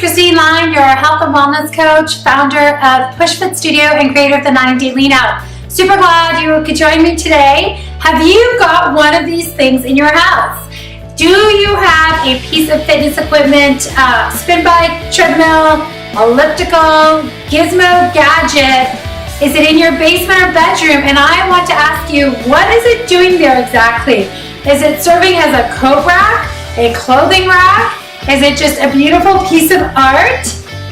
Christine Line, your health and wellness coach, founder of PushFit Studio and creator of the 90-Day Lean Out. Super glad you could join me today. Have you got one of these things in your house? Do you have a piece of fitness equipment, spin bike, treadmill, elliptical, gizmo, gadget? Is it in your basement or bedroom? And I want to ask you, what is it doing there exactly? Is it serving as a coat rack, a clothing rack? Is it just a beautiful piece of art?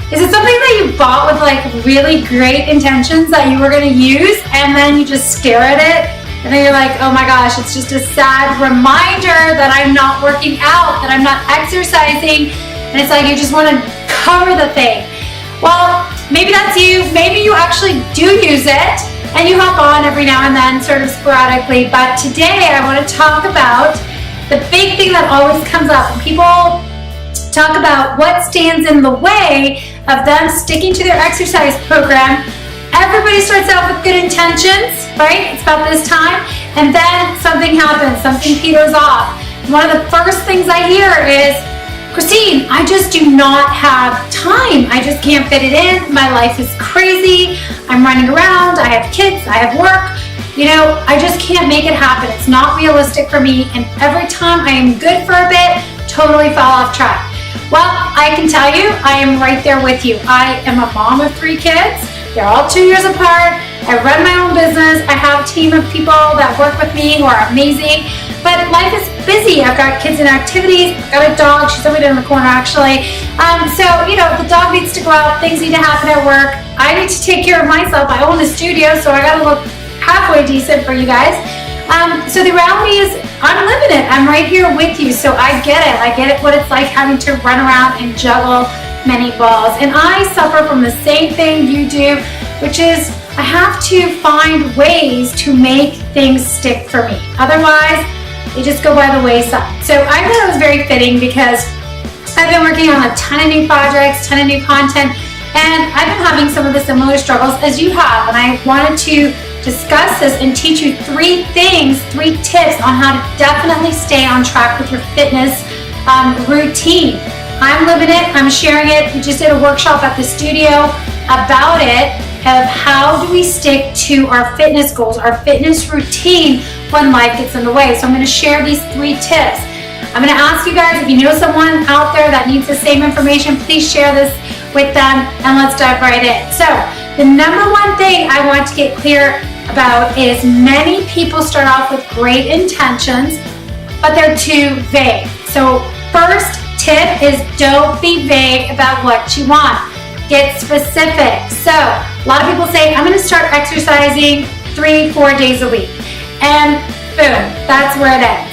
Is it something that you bought with like really great intentions that you were gonna use and then you just stare at it and then you're like, oh my gosh, it's just a sad reminder that I'm not working out, that I'm not exercising, and it's like you just wanna cover the thing. Well, maybe that's you. Maybe you actually do use it and you hop on every now and then sort of sporadically, but today I wanna talk about the big thing that always comes up when people talk about what stands in the way of them sticking to their exercise program. Everybody starts out with good intentions, right? It's about this time, and then something happens, something peters off. One of the first things I hear is, Christine, I just do not have time. I just can't fit it in. My life is crazy. I'm running around. I have kids. I have work. I just can't make it happen. It's not realistic for me. And every time I am good for a bit, totally fall off track. Well, I can tell you, I am right there with you. I am a mom of 3 kids. They're all 2 years apart. I run my own business. I have a team of people that work with me who are amazing. But life is busy. I've got kids and activities. I've got a dog. She's over there in the corner, actually. So, the dog needs to go out. Things need to happen at work. I need to take care of myself. I own a studio, so I got to look halfway decent for you guys. So the reality is I'm living it. I'm right here with you. So I get it. I get it what it's like having to run around and juggle many balls. And I suffer from the same thing you do, which is I have to find ways to make things stick for me. Otherwise, they just go by the wayside. So I thought it was very fitting because I've been working on a ton of new projects, ton of new content, and I've been having some of the similar struggles as you have. And I wanted to discuss this and teach you 3 tips on how to definitely stay on track with your fitness routine. I'm living it, I'm sharing it. We just did a workshop at the studio about it, of how do we stick to our fitness goals, our fitness routine when life gets in the way. So I'm gonna share these 3 tips. I'm gonna ask you guys, if you know someone out there that needs the same information, please share this with them and let's dive right in. So the number one thing I want to get clear about is many people start off with great intentions, but they're too vague. So first tip is don't be vague about what you want. Get specific. So a lot of people say, I'm gonna start exercising 3-4 days a week. And boom, that's where it ends.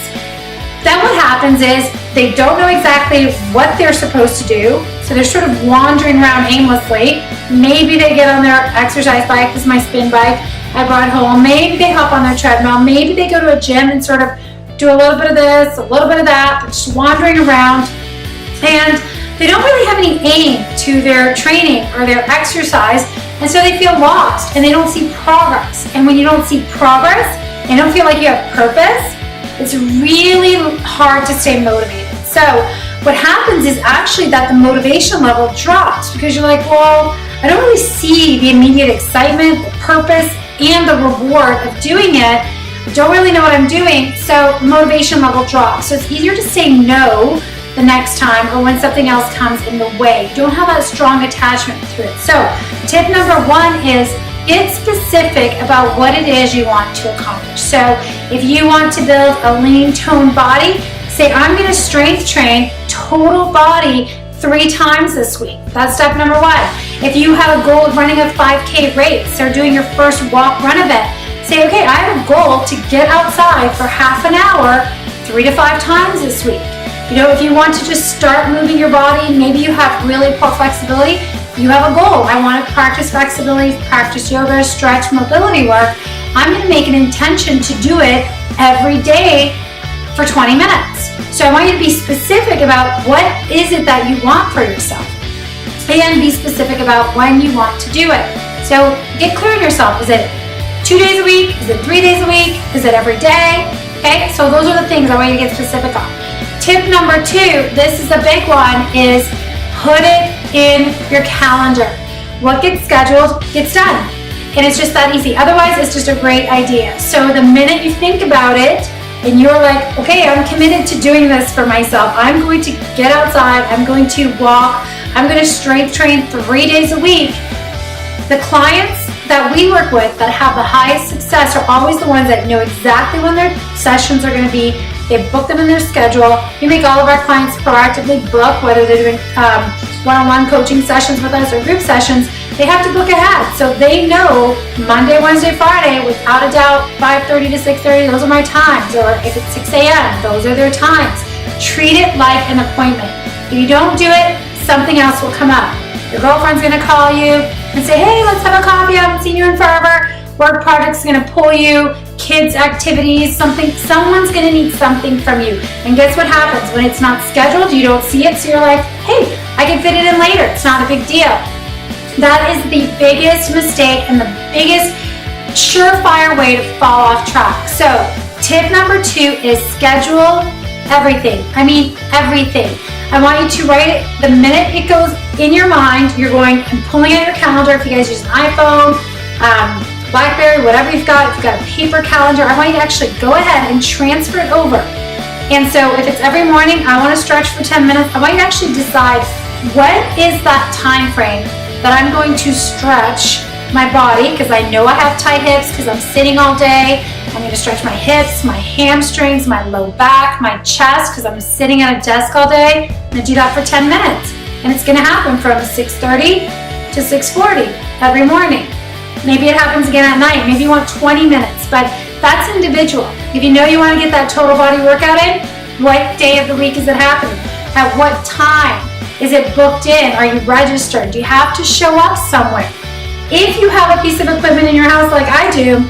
Then what happens is they don't know exactly what they're supposed to do. So they're sort of wandering around aimlessly. Maybe they get on their exercise bike. This is my spin bike I brought home. Maybe they hop on their treadmill. Maybe they go to a gym and sort of do a little bit of this, a little bit of that, but just wandering around. And they don't really have any aim to their training or their exercise. And so they feel lost and they don't see progress. And when you don't see progress and don't feel like you have purpose, it's really hard to stay motivated. So what happens is actually that the motivation level drops because you're like, well, I don't really see the immediate excitement, the purpose, and the reward of doing it. I don't really know what I'm doing, so motivation level drops. So it's easier to say no the next time or when something else comes in the way. You don't have that strong attachment to it. So tip number 1 is get specific about what it is you want to accomplish. So if you want to build a lean, toned body, say, I'm going to strength train total body 3 times this week. That's step number 1. If you have a goal of running a 5K race or doing your first walk run event, say, okay, I have a goal to get outside for half an hour 3 to 5 times this week. If you want to just start moving your body, maybe you have really poor flexibility, you have a goal. I want to practice flexibility, practice yoga, stretch, mobility work. I'm going to make an intention to do it every day for 20 minutes. So I want you to be specific about what is it that you want for yourself and be specific about when you want to do it. So get clear on yourself. Is it 2 days a week? Is it 3 days a week? Is it every day? Okay, so those are the things I want you to get specific on. Tip number 2, this is a big one, is Put it in your calendar. What gets scheduled gets done. And it's just that easy. Otherwise, it's just a great idea. So the minute you think about it and you're like, okay, I'm committed to doing this for myself. I'm going to get outside. I'm going to walk. I'm going to strength train 3 days a week. The clients that we work with that have the highest success are always the ones that know exactly when their sessions are going to be. They book them in their schedule. We make all of our clients proactively book, whether they're doing one-on-one coaching sessions with us or group sessions. They have to book ahead. So they know Monday, Wednesday, Friday, without a doubt, 5:30 to 6:30, those are my times. Or if it's 6 a.m., those are their times. Treat it like an appointment. If you don't do it, something else will come up. Your girlfriend's going to call you and say, hey, let's have a coffee. I haven't seen you in forever. Work project's going to pull you. Kids activities, someone's going to need something from you. And guess what happens? When it's not scheduled, you don't see it, so you're like, hey, I can fit it in later. It's not a big deal. That is the biggest mistake and the biggest surefire way to fall off track. So tip number 2 is schedule everything. I mean everything. I want you to write it the minute it goes in your mind. You're going and pulling out your calendar. If you guys use an iPhone, BlackBerry, whatever you've got, if you've got a paper calendar, I want you to actually go ahead and transfer it over. And so if it's every morning, I want to stretch for 10 minutes, I want you to actually decide what is that time frame that I'm going to stretch my body, because I know I have tight hips because I'm sitting all day. I'm going to stretch my hips, my hamstrings, my low back, my chest, because I'm sitting at a desk all day. I'm going to do that for 10 minutes. And it's going to happen from 6:30 to 6:40 every morning. Maybe it happens again at night. Maybe you want 20 minutes, but that's individual. If you know you want to get that total body workout in, what day of the week is it happening? At what time? Is it booked in? Are you registered? Do you have to show up somewhere? If you have a piece of equipment in your house like I do,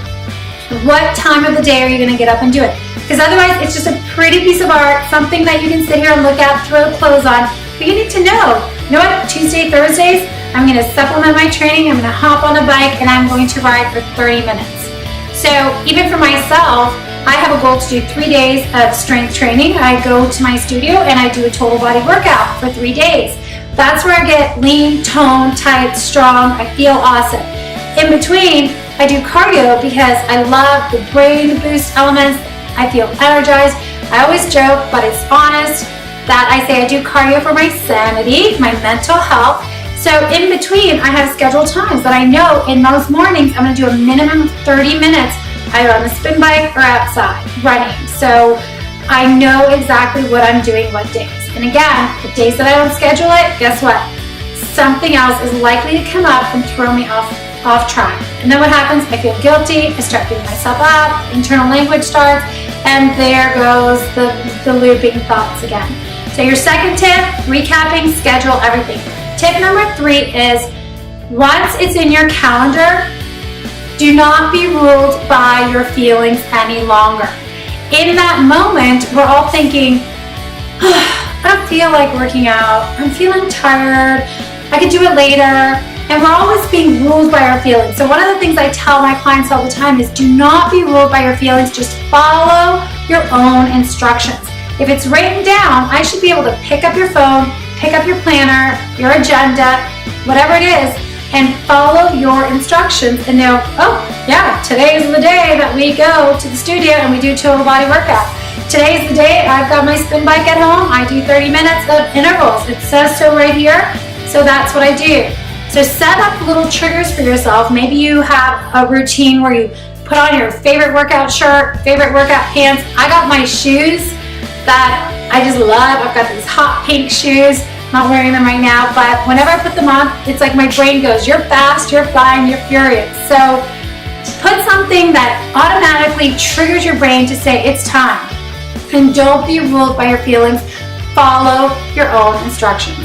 what time of the day are you going to get up and do it? Because otherwise, it's just a pretty piece of art, something that you can sit here and look at, throw clothes on. But you need to know, you know what, Tuesday, Thursdays, I'm going to supplement my training, I'm going to hop on a bike, and I'm going to ride for 30 minutes. So even for myself, I have a goal to do 3 days of strength training. I go to my studio and I do a total body workout for 3 days. That's where I get lean, toned, tight, strong. I feel awesome. In between, I do cardio because I love the brain boost elements. I feel energized. I always joke, but it's honest, that I say I do cardio for my sanity, my mental health. So in between, I have scheduled times that I know in those mornings I'm going to do a minimum of 30 minutes either on the spin bike or outside running. So I know exactly what I'm doing what days. And again, the days that I don't schedule it, guess what? Something else is likely to come up and throw me off track. And then what happens? I feel guilty. I start beating myself up. Internal language starts. And there goes the looping thoughts again. So your second tip, recapping, schedule everything. Tip number 3 is once it's in your calendar, do not be ruled by your feelings any longer. In that moment, we're all thinking, I don't feel like working out. I'm feeling tired. I could do it later. And we're always being ruled by our feelings. So one of the things I tell my clients all the time is do not be ruled by your feelings. Just follow your own instructions. If it's written down, I should be able to pick up your phone, pick up your planner, your agenda, whatever it is, and follow your instructions and know, oh yeah, today is the day that we go to the studio and we do total body workout. Today is the day I've got my spin bike at home. I do 30 minutes of intervals. It says so right here, so that's what I do. So set up little triggers for yourself. Maybe you have a routine where you put on your favorite workout shirt, favorite workout pants. I got my shoes that I just love. I've got these hot pink shoes. I'm not wearing them right now, but whenever I put them on, it's like my brain goes, you're fast, you're flying, you're furious. So put something that automatically triggers your brain to say it's time. And don't be ruled by your feelings. Follow your own instructions.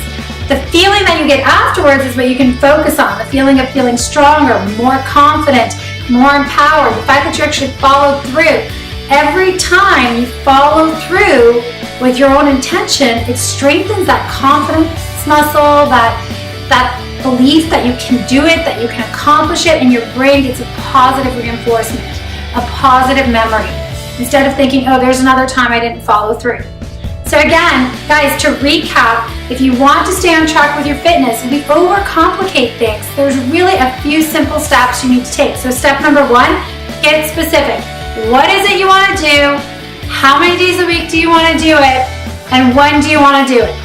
The feeling that you get afterwards is what you can focus on. The feeling of feeling stronger, more confident, more empowered. The fact that you actually followed through. Every time you follow through with your own intention, it strengthens that confidence muscle, that belief that you can do it, that you can accomplish it, and your brain gets a positive reinforcement, a positive memory, instead of thinking, oh, there's another time I didn't follow through. So again, guys, to recap, if you want to stay on track with your fitness, we overcomplicate things. There's really a few simple steps you need to take. So step number 1, get specific. What is it you want to do? How many days a week do you want to do it? And when do you want to do it?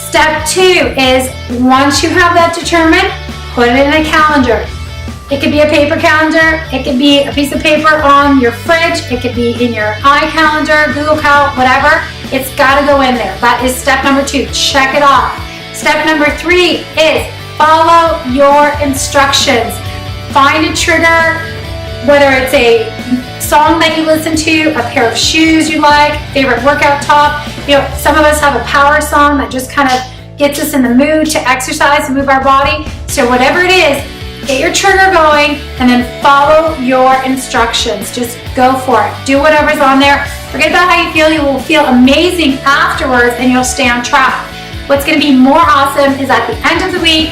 Step 2 is, once you have that determined, put it in a calendar. It could be a paper calendar, it could be a piece of paper on your fridge, it could be in your iCalendar, Google Cal, whatever. It's got to go in there. That is step number 2. Check it off. Step number 3 is follow your instructions. Find a trigger, whether it's a song that you listen to, a pair of shoes you like, favorite workout top. You know, some of us have a power song that just kind of gets us in the mood to exercise and move our body. So whatever it is, get your trigger going and then follow your instructions. Just go for it. Do whatever's on there. Forget about how you feel. You will feel amazing afterwards and you'll stay on track. What's going to be more awesome is at the end of the week,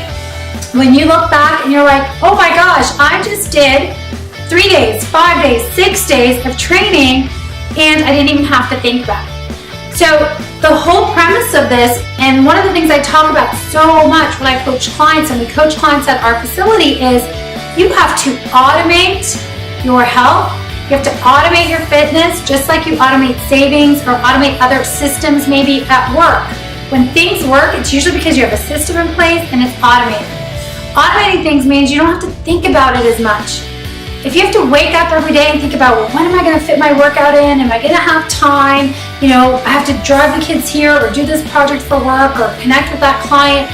when you look back and you're like, oh my gosh, I just did 3 days, 5 days, 6 days of training and I didn't even have to think about it. So the whole premise of this, and one of the things I talk about so much when I coach clients and we coach clients at our facility, is you have to automate your health. You have to automate your fitness just like you automate savings or automate other systems maybe at work. When things work, it's usually because you have a system in place and it's automated. Automating things means you don't have to think about it as much. If you have to wake up every day and think about, well, when am I going to fit my workout in? Am I going to have time? You know, I have to drive the kids here or do this project for work or connect with that client.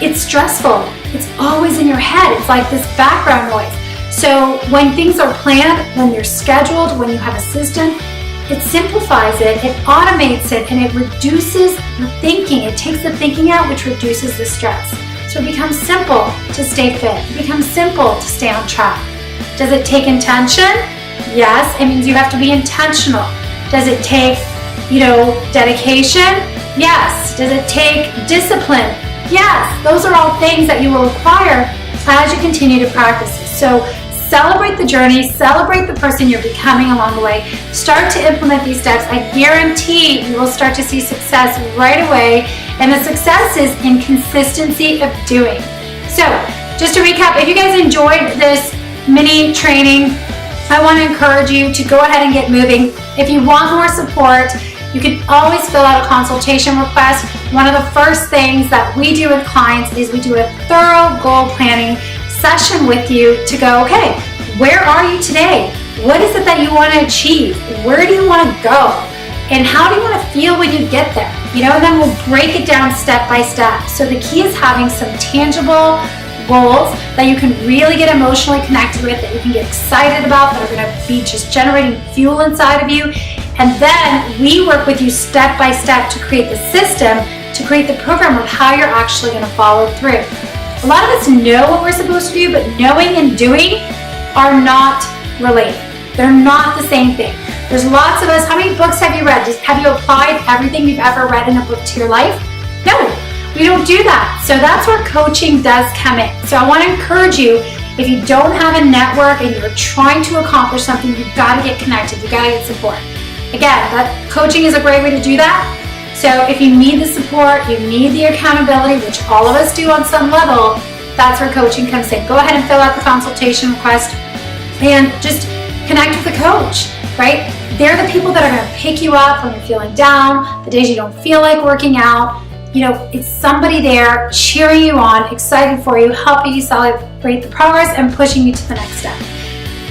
It's stressful. It's always in your head. It's like this background noise. So when things are planned, when you're scheduled, when you have a system, it simplifies it, it automates it, and it reduces the thinking. It takes the thinking out, which reduces the stress. So it becomes simple to stay fit. It becomes simple to stay on track. Does it take intention? Yes, it means you have to be intentional. Does it take, dedication? Yes. Does it take discipline? Yes. Those are all things that you will acquire as you continue to practice this. So celebrate the journey, celebrate the person you're becoming along the way. Start to implement these steps. I guarantee you will start to see success right away, and the success is in consistency of doing. So just to recap, if you guys enjoyed this mini training, I want to encourage you to go ahead and get moving. If you want more support, you can always fill out a consultation request. One of the first things that we do with clients is we do a thorough goal planning session with you to go, okay, where are you today? What is it that you want to achieve? Where do you want to go? And how do you want to feel when you get there? And then we'll break it down step by step. So the key is having some tangible goals that you can really get emotionally connected with, that you can get excited about, that are going to be just generating fuel inside of you. And then we work with you step by step to create the system, to create the program of how you're actually going to follow through. A lot of us know what we're supposed to do, but knowing and doing are not related. They're not the same thing. There's lots of us. How many books have you read? Have you applied everything you've ever read in a book to your life? No. We don't do that. So that's where coaching does come in. So I want to encourage you, if you don't have a network and you're trying to accomplish something, you've got to get connected. You've got to get support. Again, that coaching is a great way to do that. So if you need the support, you need the accountability, which all of us do on some level, that's where coaching comes in. Go ahead and fill out the consultation request and just connect with the coach, right? They're the people that are going to pick you up when you're feeling down, the days you don't feel like working out. It's somebody there cheering you on, excited for you, helping you celebrate the progress and pushing you to the next step.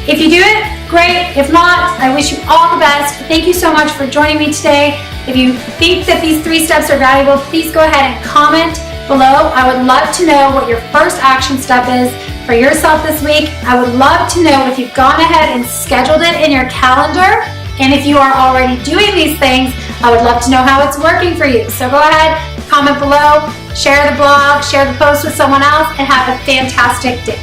If you do it, great. If not, I wish you all the best. Thank you so much for joining me today. If you think that these 3 steps are valuable, please go ahead and comment below. I would love to know what your first action step is for yourself this week. I would love to know if you've gone ahead and scheduled it in your calendar. And if you are already doing these things, I would love to know how it's working for you. So go ahead, comment below, share the blog, share the post with someone else, and have a fantastic day.